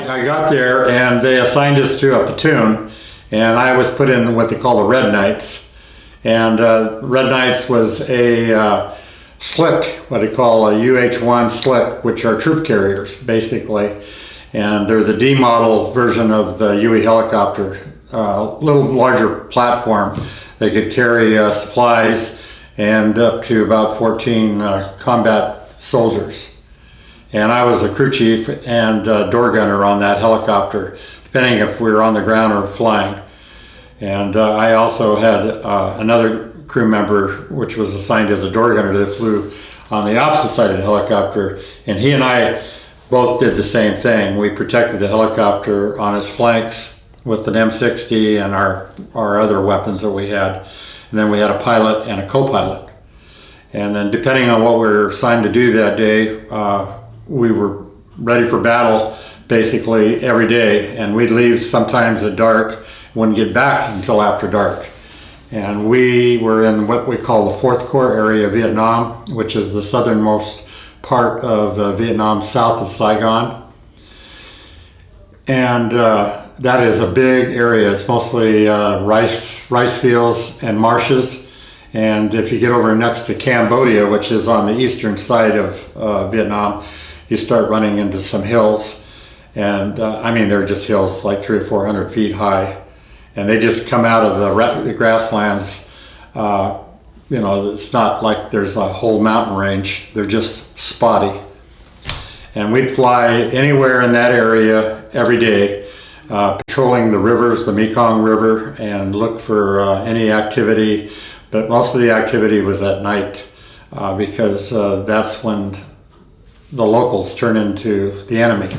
I got there and they assigned us to a platoon, and I was put in what they call the Red Knights. And Red Knights was a slick, what they call a UH-1 slick, which are troop carriers basically. And they're the D model version of the Huey helicopter, a little larger platform. They could carry supplies and up to about 14 combat soldiers. And I was a crew chief and door gunner on that helicopter, depending if we were on the ground or flying. And I also had another crew member, which was assigned as a door gunner, that flew on the opposite side of the helicopter. And he and I both did the same thing. We protected the helicopter on its flanks with an M60 and our other weapons that we had. And then we had a pilot and a co-pilot. And then depending on what we were assigned to do that day, we were ready for battle basically every day, and we'd leave sometimes at dark, wouldn't get back until after dark. And we were in what we call the Fourth Corps area of Vietnam, which is the southernmost part of Vietnam, south of Saigon. And that is a big area. It's mostly rice fields and marshes. And if you get over next to Cambodia, which is on the eastern side of Vietnam, you start running into some hills. And I mean, they're just hills like 300 or 400 feet high. And they just come out of the grasslands. You know, it's not like there's a whole mountain range. They're just spotty. And we'd fly anywhere in that area every day, patrolling the rivers, the Mekong River, and look for any activity. But most of the activity was at night because that's when the locals turn into the enemy.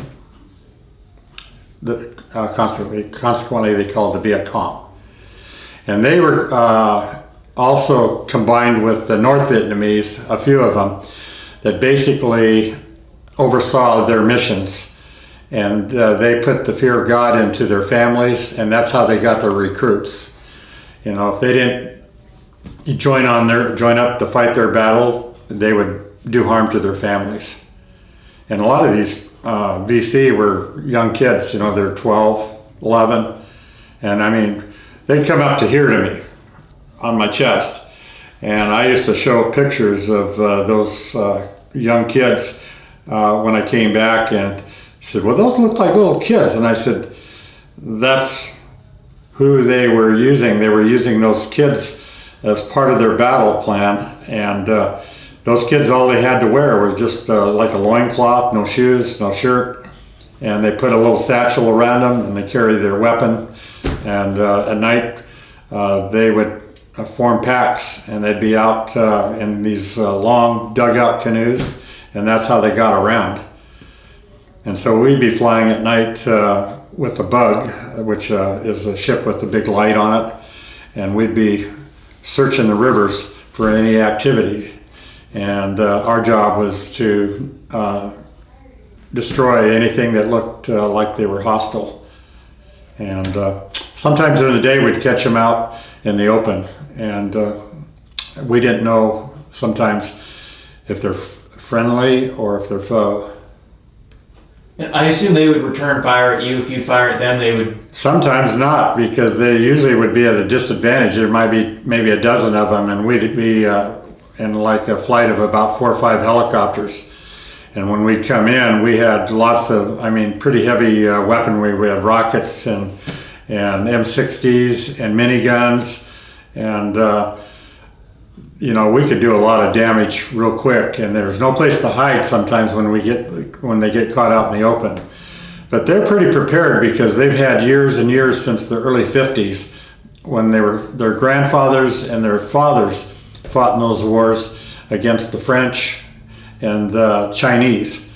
Consequently, they called the Viet Cong. And they were also combined with the North Vietnamese, a few of them, that basically oversaw their missions. And they put the fear of God into their families, and that's how they got their recruits. You know, if they didn't join up to fight their battle, they would do harm to their families. And a lot of these VC were young kids, you know, they're 12, 11. And I mean, they'd come up to here to me on my chest. And I used to show pictures of those young kids when I came back, and said, well, those look like little kids. And I said, that's who they were using. They were using those kids as part of their battle plan. And those kids, all they had to wear was just like a loincloth, no shoes, no shirt. And they put a little satchel around them, and they carry their weapon. And at night, they would form packs, and they'd be out in these long dugout canoes, and that's how they got around. And so we'd be flying at night with the Bug, which is a ship with a big light on it, and we'd be searching the rivers for any activity. And our job was to destroy anything that looked like they were hostile. And sometimes during the day we'd catch them out in the open, and we didn't know sometimes if they're friendly or if they're foe. I assume they would return fire at you. If you'd fire at them, they would... Sometimes not, because they usually would be at a disadvantage. There might be maybe a dozen of them, and we'd be in like a flight of about 4 or 5 helicopters. And when we come in, we had lots of, I mean, pretty heavy weaponry. We had rockets and M60s and miniguns, and you know, we could do a lot of damage real quick. And there's no place to hide sometimes when they get caught out in the open. But they're pretty prepared, because they've had years and years since the early 50s, when their grandfathers and their fathers fought in those wars against the French and the Chinese.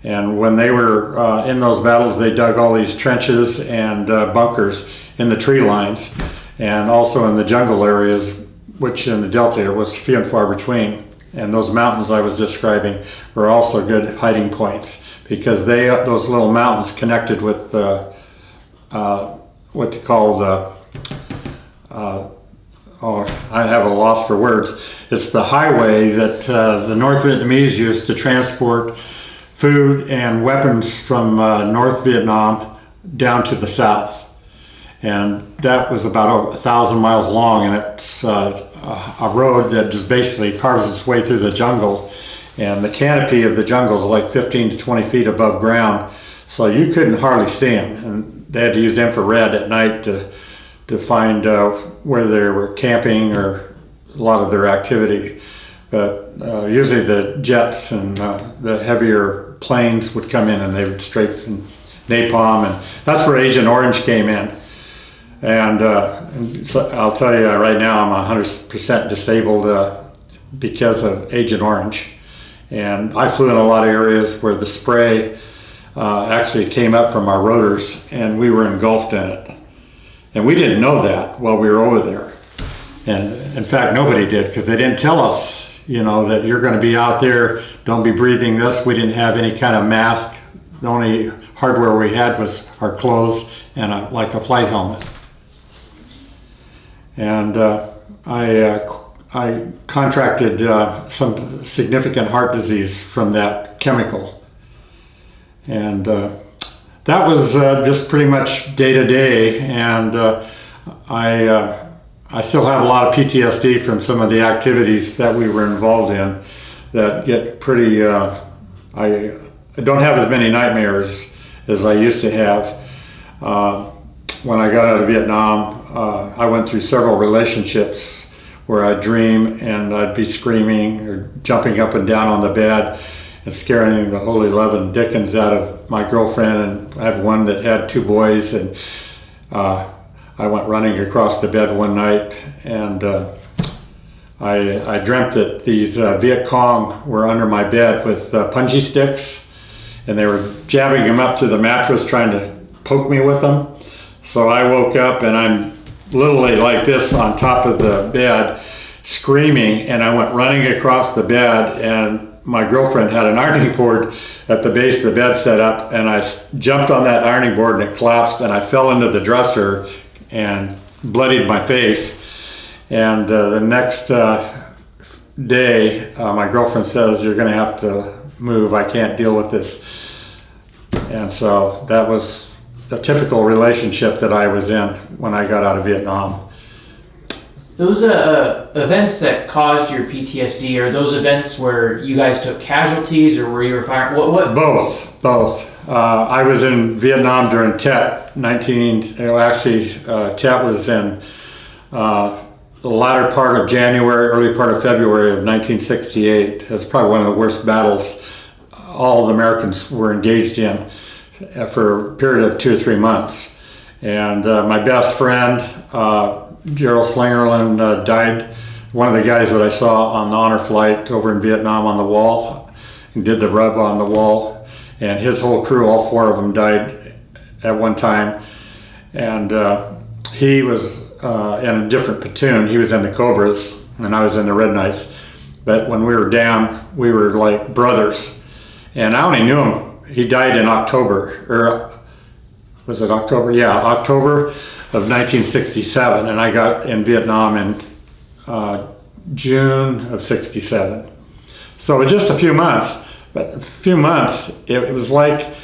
And when they were in those battles, they dug all these trenches and bunkers in the tree lines, and also in the jungle areas, which in the Delta was few and far between. And those mountains I was describing were also good hiding points, because those little mountains connected with what they call the, I have a loss for words. It's the highway that the North Vietnamese used to transport food and weapons from North Vietnam down to the south. And that was about 1,000 miles long, and it's a road that just basically carves its way through the jungle. And the canopy of the jungle is like 15 to 20 feet above ground, so you couldn't hardly see them. And they had to use infrared at night to find where they were camping or a lot of their activity. But usually the jets and the heavier planes would come in and they would strafe and napalm, and that's where Agent Orange came in. And so I'll tell you right now, I'm 100% disabled because of Agent Orange. And I flew in a lot of areas where the spray actually came up from our rotors and we were engulfed in it. And we didn't know that while we were over there. And in fact, nobody did, because they didn't tell us, you know, that you're going to be out there, don't be breathing this. We didn't have any kind of mask. The only hardware we had was our clothes and like a flight helmet. And I contracted some significant heart disease from that chemical. And that was just pretty much day to day. And I still have a lot of PTSD from some of the activities that we were involved in that get pretty, I don't have as many nightmares as I used to have. When I got out of Vietnam, I went through several relationships where I'd dream and I'd be screaming or jumping up and down on the bed and scaring the holy loving dickens out of my girlfriend. And I had one that had 2 boys, and I went running across the bed one night, and I dreamt that these Viet Cong were under my bed with punji sticks, and they were jabbing them up to the mattress trying to poke me with them. So I woke up and I'm literally like this on top of the bed screaming, and I went running across the bed, and my girlfriend had an ironing board at the base of the bed set up, and I jumped on that ironing board and it collapsed, and I fell into the dresser and bloodied my face. And the next day, my girlfriend says, "You're going to have to move. I can't deal with this." And so that was a typical relationship that I was in when I got out of Vietnam. Those events that caused your PTSD, are those events where you guys took casualties, or were you were firing? What? Both. I was in Vietnam during Tet. Tet was in the latter part of January, early part of February of 1968. It was probably one of the worst battles all the Americans were engaged in for a period of 2 or 3 months. And my best friend, Gerald Slingerland, died. One of the guys that I saw on the honor flight over in Vietnam on the wall, and did the rub on the wall, and his whole crew, all 4 of them, died at one time. And he was in a different platoon. He was in the Cobras, and I was in the Red Knights. But when we were down, we were like brothers. And I only knew him. He died in October, or was it October? Yeah, October of 1967, and I got in Vietnam in June of 67. So just a few months, but a few months, it was like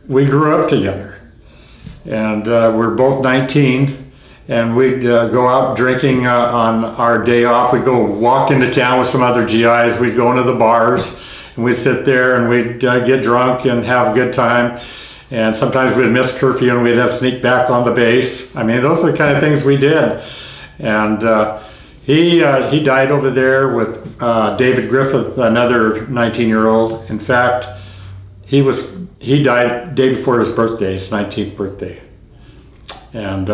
we grew up together. And we're both 19, and we'd go out drinking on our day off. We'd go walk into town with some other GIs. We'd go into the bars, and we'd sit there and we'd get drunk and have a good time. And sometimes we'd miss curfew and we'd have to sneak back on the base. I mean, those are the kind of things we did. And he died over there with David Griffith, another 19-year-old. In fact, he died day before his birthday, his 19th birthday. And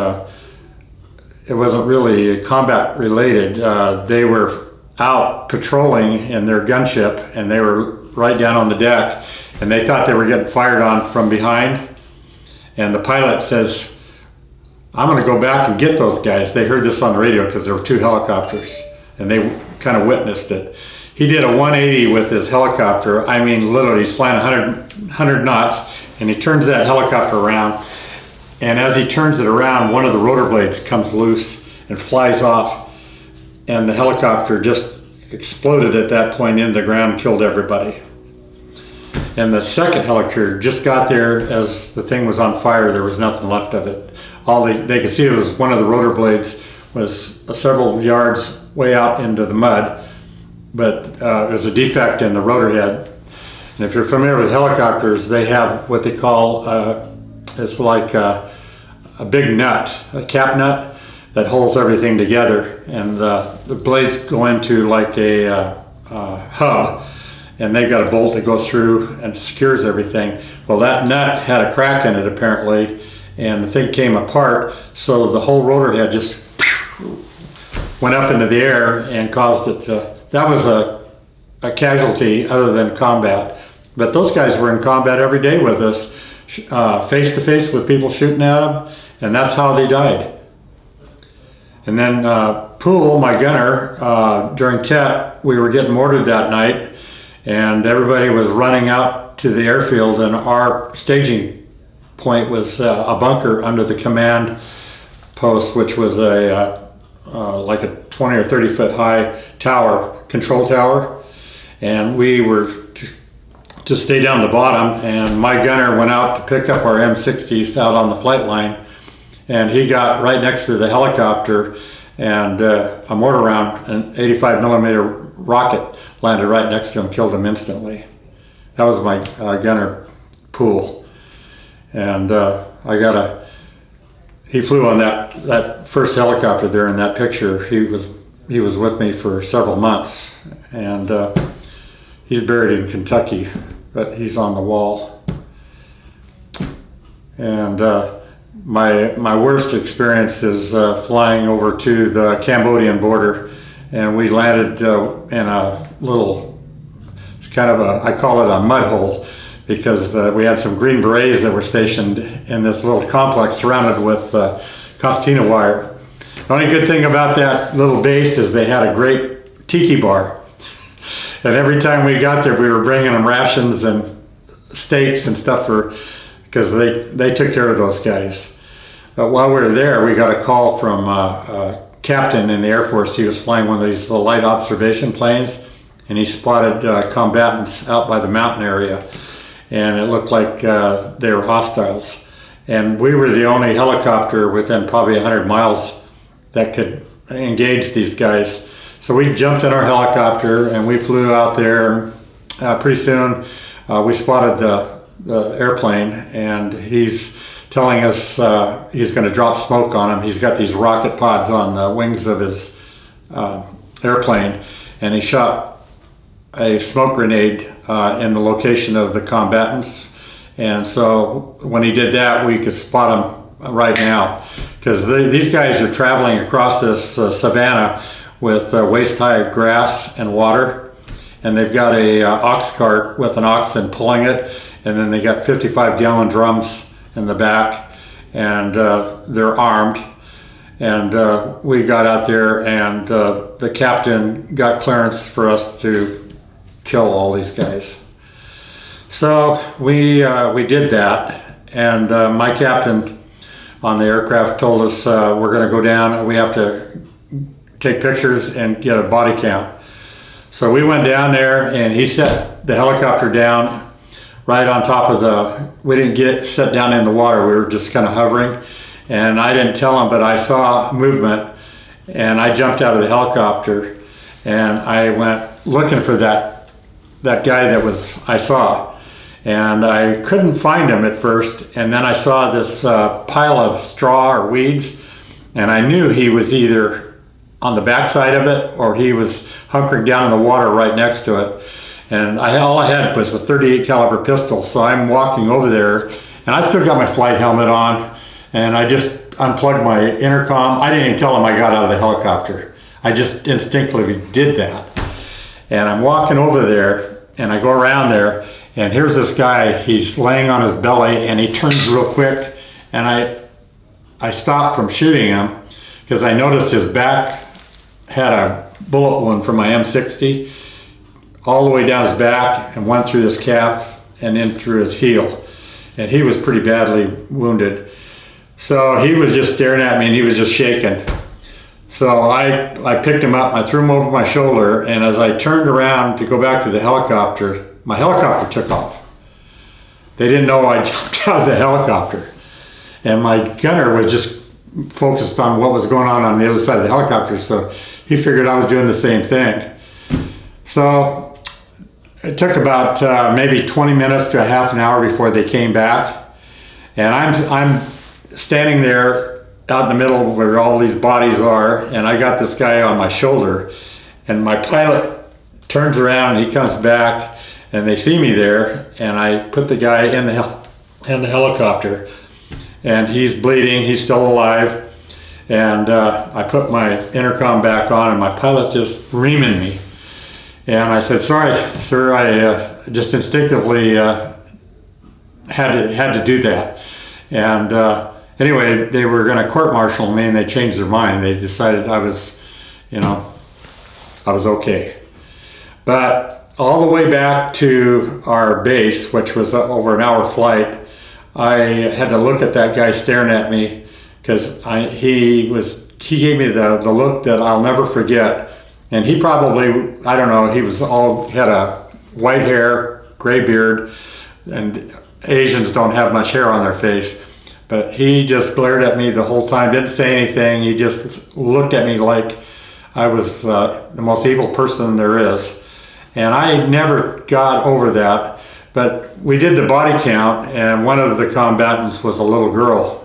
it wasn't really combat related. They were out patrolling in their gunship, and they were right down on the deck, and they thought they were getting fired on from behind. And the pilot says, "I'm going to go back and get those guys." They heard this on the radio because there were 2 helicopters, and they kind of witnessed it. He did a 180 with his helicopter. I mean, literally, he's flying 100 knots, and he turns that helicopter around. And as he turns it around, one of the rotor blades comes loose and flies off. And the helicopter just exploded at that point into the ground and killed everybody. And the second helicopter just got there as the thing was on fire. There was nothing left of it. All they could see it was one of the rotor blades was several yards way out into the mud, but it was a defect in the rotor head. And if you're familiar with helicopters, they have what they call, it's like a big nut, a cap nut that holds everything together. And the blades go into like a hub, and they've got a bolt that goes through and secures everything. Well, that nut had a crack in it apparently, and the thing came apart, so the whole rotor head just went up into the air and caused it to, that was a casualty other than combat. But those guys were in combat every day with us, face to face with people shooting at them, and that's how they died. And then Poole, my gunner, during Tet, we were getting mortared that night, and everybody was running out to the airfield, and our staging point was a bunker under the command post, which was like a 20 or 30 foot high tower, control tower. And we were to stay down the bottom, and my gunner went out to pick up our M60s out on the flight line, and he got right next to the helicopter, and a mortar round, an 85 millimeter rocket landed right next to him, killed him instantly. That was my gunner, Poole. And he flew on that first helicopter there in that picture. He was with me for several months, and he's buried in Kentucky, but he's on the wall. And my worst experience is flying over to the Cambodian border, and we landed in a little, it's kind of I call it a mud hole, because we had some Green Berets that were stationed in this little complex surrounded with concertina wire. The only good thing about that little base is they had a great tiki bar. And every time we got there, we were bringing them rations and steaks and stuff because they took care of those guys. But while we were there, we got a call from a captain in the Air Force. He was flying one of these light observation planes, and he spotted combatants out by the mountain area. And it looked like they were hostiles. And we were the only helicopter within probably 100 miles that could engage these guys. So we jumped in our helicopter and we flew out there. Pretty soon we spotted the airplane, and he's telling us he's going to drop smoke on him. He's got these rocket pods on the wings of his airplane, and he shot a smoke grenade in the location of the combatants. And so when he did that, we could spot them right now, because these guys are traveling across this savanna with waist-high grass and water, and they've got a ox cart with an oxen pulling it, and then they got 55-gallon drums in the back, and they're armed. And we got out there, and the captain got clearance for us to kill all these guys. So we did that, and my captain on the aircraft told us we're going to go down and we have to take pictures and get a body count. So we went down there, and he set the helicopter down right on top of we didn't get set down in the water, we were just kind of hovering, and I didn't tell him, but I saw movement, and I jumped out of the helicopter, and I went looking for that guy I saw, and I couldn't find him at first, and then I saw this pile of straw or weeds, and I knew he was either on the backside of it or he was hunkering down in the water right next to it. And all I had was a 38 caliber pistol, so I'm walking over there, and I still got my flight helmet on, and I just unplugged my intercom. I didn't even tell him I got out of the helicopter. I just instinctively did that. And I'm walking over there, and I go around there, and here's this guy. He's laying on his belly, and he turns real quick, and I stopped from shooting him because I noticed his back had a bullet wound from my M60 all the way down his back and went through his calf and in through his heel, and he was pretty badly wounded. So he was just staring at me, and he was just shaking. So I picked him up, I threw him over my shoulder, and as I turned around to go back to the helicopter, my helicopter took off. they didn't know I jumped out of the helicopter. And my gunner was just focused on what was going on the other side of the helicopter, so he figured I was doing the same thing. So it took about maybe 20 minutes to a half an hour before they came back. And I'm standing there out in the middle where all these bodies are, and I got this guy on my shoulder, and my pilot turns around and he comes back, and they see me there, and I put the guy in the helicopter, and he's bleeding, he's still alive, and I put my intercom back on, and my pilot's just reaming me. And I said, "Sorry, sir, I just instinctively had to do that." And anyway, they were going to court-martial me, and they changed their mind. They decided I was okay. But all the way back to our base, which was over an hour flight, I had to look at that guy staring at me, because he gave me the look that I'll never forget. And he probably, I don't know, had a white hair, gray beard, and Asians don't have much hair on their face. But he just glared at me the whole time, didn't say anything. He just looked at me like I was the most evil person there is. And I never got over that. But we did the body count, and one of the combatants was a little girl.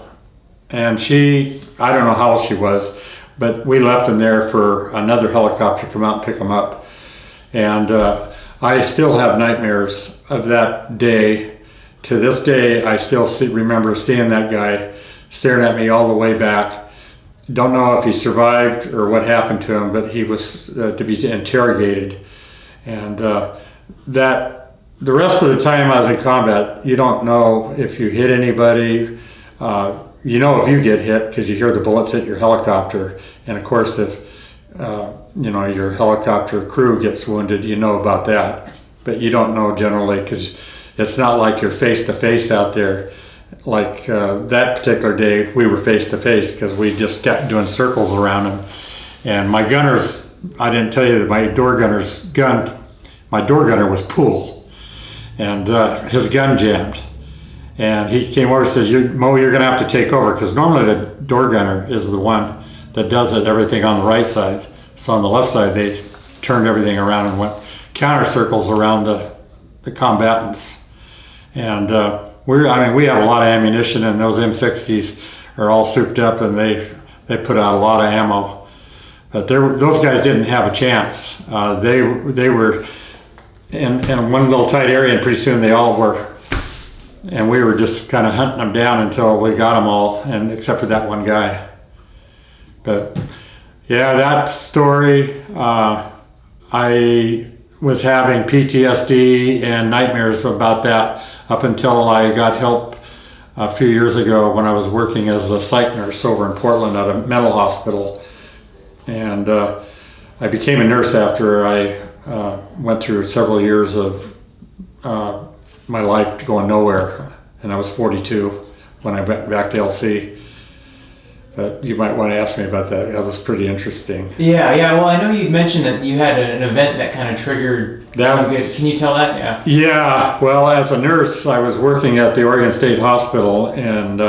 And I don't know how old she was, but we left him there for another helicopter to come out and pick him up. And I still have nightmares of that day. To this day, I still remember seeing that guy staring at me all the way back. Don't know if he survived or what happened to him, but he was to be interrogated. And the rest of the time I was in combat, you don't know if you hit anybody. You know if you get hit because you hear the bullets hit your helicopter. And of course, if your helicopter crew gets wounded, you know about that. But you don't know generally, because it's not like you're face-to-face out there. Like that particular day, we were face-to-face because we just kept doing circles around him. And my gunners, I didn't tell you that my door gunner was Pool. And his gun jammed. And he came over and said, "Mo, you're going to have to take over," because normally the door gunner is the one that does everything on the right side. So on the left side, they turned everything around and went counter circles around the combatants. And we have a lot of ammunition, and those M60s are all souped up, and they put out a lot of ammo. But those guys didn't have a chance. They were in one little tight area, and pretty soon they all were. And we were just kind of hunting them down until we got them all, and except for that one guy. But yeah, that story, I was having PTSD and nightmares about that up until I got help a few years ago when I was working as a psych nurse over in Portland at a mental hospital. And I became a nurse after I went through several years of my life going nowhere, and I was 42 when I went back to LC. But you might want to ask me about that. That was pretty interesting. Yeah. Well, I know you mentioned that you had an event that kind of triggered that. Can you tell that? Yeah. Yeah. Well, as a nurse, I was working at the Oregon State Hospital, and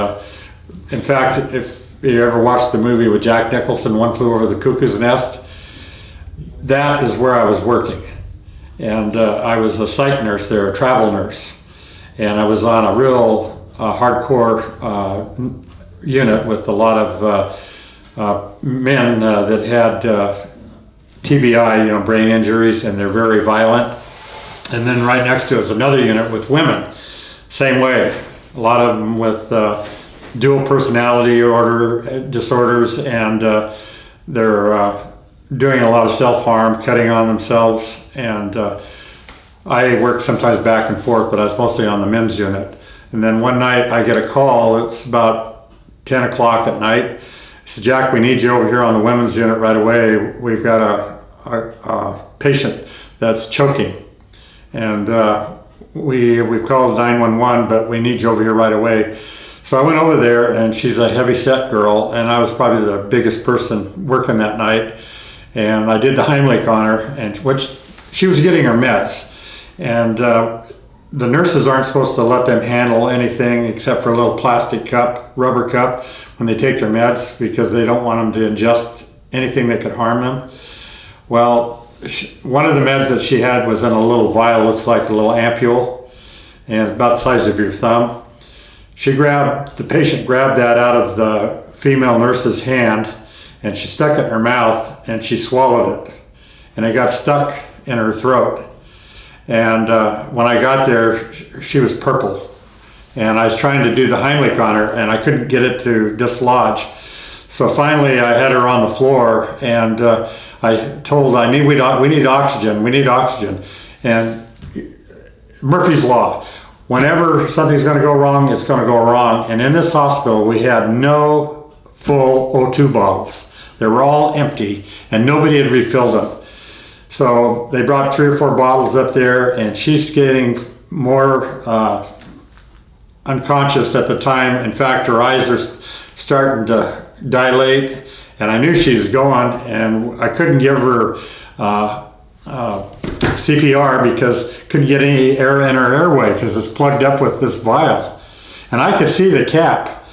in fact, if you ever watched the movie with Jack Nicholson, One Flew Over the Cuckoo's Nest, that is where I was working. And I was a psych nurse there, a travel nurse. And I was on a real hardcore unit with a lot of men that had TBI, brain injuries, and they're very violent. And then right next to it was another unit with women, same way. A lot of them with dual personality disorders, and they're doing a lot of self-harm, cutting on themselves. And I worked sometimes back and forth, but I was mostly on the men's unit. And then one night I get a call. It's about 10 o'clock at night. He said, "Jack, we need you over here on the women's unit right away. We've got a patient that's choking. And we've called 911, but we need you over here right away." So I went over there, and she's a heavy-set girl, and I was probably the biggest person working that night. And I did the Heimlich on her, and which she was getting her meds. And the nurses aren't supposed to let them handle anything except for a little plastic cup, rubber cup, when they take their meds, because they don't want them to ingest anything that could harm them. Well, one of the meds that she had was in a little vial, looks like a little ampule, and about the size of your thumb. The patient grabbed that out of the female nurse's hand, and she stuck it in her mouth, and she swallowed it, and it got stuck in her throat. And when I got there, she was purple, and I was trying to do the Heimlich on her, and I couldn't get it to dislodge. So finally, I had her on the floor, and I told her, we need oxygen. And Murphy's Law, whenever something's going to go wrong, it's going to go wrong. And in this hospital, we had no full O2 bottles. They were all empty, and nobody had refilled them. So they brought 3 or 4 bottles up there, and she's getting more unconscious at the time. In fact, her eyes are starting to dilate, and I knew she was going, and I couldn't give her CPR because couldn't get any air in her airway because it's plugged up with this vial. And I could see the cap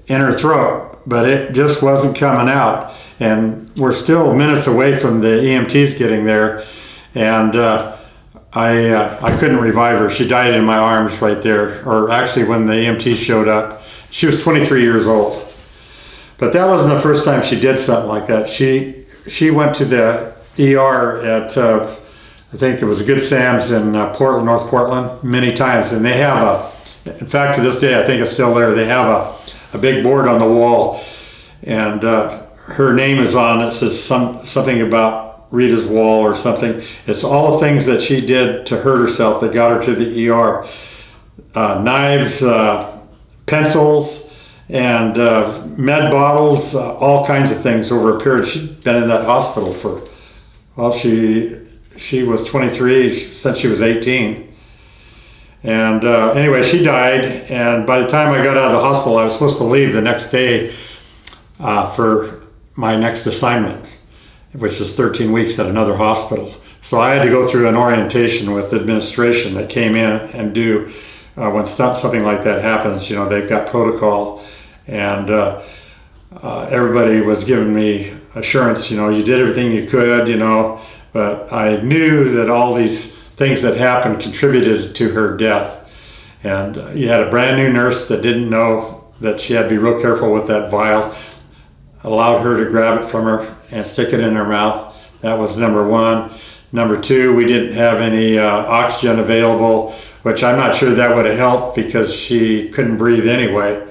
in her throat, but it just wasn't coming out. And we're still minutes away from the EMTs getting there, and I couldn't revive her. She died in my arms right there, or actually when the EMTs showed up. She was 23 years old. But that wasn't the first time she did something like that. She went to the ER at, I think it was a Good Sam's in Portland, North Portland, many times. And they have in fact, to this day, I think it's still there, they have a big board on the wall, and her name is on it. It says something about Rita's wall or something. It's all the things that she did to hurt herself that got her to the ER. Knives, pencils, and med bottles, all kinds of things over a period. She'd been in that hospital for, well, she was 23 since she was 18. And anyway, she died, and by the time I got out of the hospital, I was supposed to leave the next day for my next assignment, which is 13 weeks at another hospital. So I had to go through an orientation with the administration that came in and do when something like that happens. They've got protocol, and everybody was giving me assurance, you did everything you could, but I knew that all these things that happened contributed to her death. And you had a brand new nurse that didn't know that she had to be real careful with that vial, allowed her to grab it from her and stick it in her mouth. That was number one. Number two, we didn't have any oxygen available, which I'm not sure that would have helped because she couldn't breathe anyway.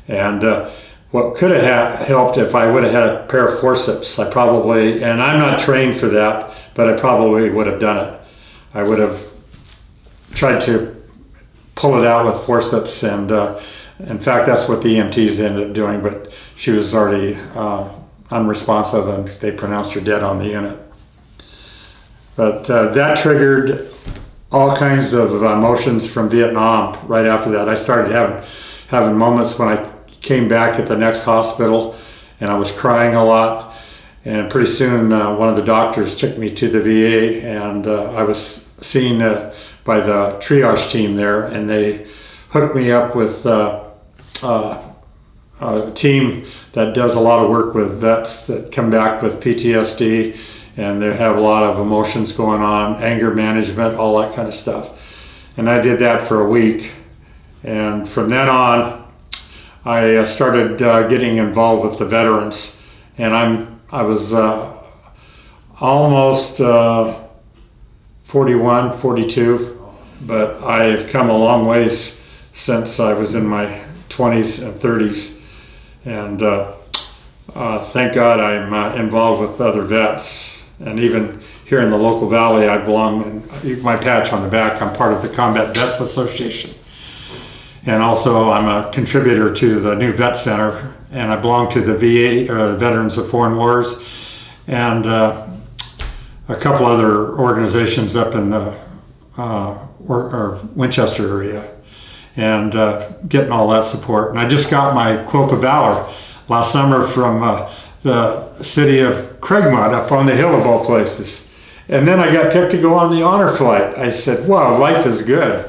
And what could have helped if I would have had a pair of forceps, and I'm not trained for that, but I probably would have done it. I would have tried to pull it out with forceps, and in fact, that's what the EMTs ended up doing, but she was already unresponsive, and they pronounced her dead on the unit. But that triggered all kinds of emotions from Vietnam right after that. I started having moments when I came back at the next hospital, and I was crying a lot. And pretty soon, one of the doctors took me to the VA, and I was seen by the triage team there, and they hooked me up with a team that does a lot of work with vets that come back with PTSD, and they have a lot of emotions going on, anger management, all that kind of stuff. And I did that for a week, and from then on, I started getting involved with the veterans, and I was almost 41, 42, but I've come a long ways since I was in my 20s and 30s, and thank God I'm involved with other vets. And even here in the local valley, I belong, and my patch on the back, I'm part of the Combat Vets Association. And also I'm a contributor to the new vet center, and I belong to the VA, or the Veterans of Foreign Wars, and a couple other organizations up in the Winchester area, and getting all that support. And I just got my Quilt of Valor last summer from the city of Craigmont, up on the hill of all places. And then I got picked to go on the honor flight. I said, wow, life is good.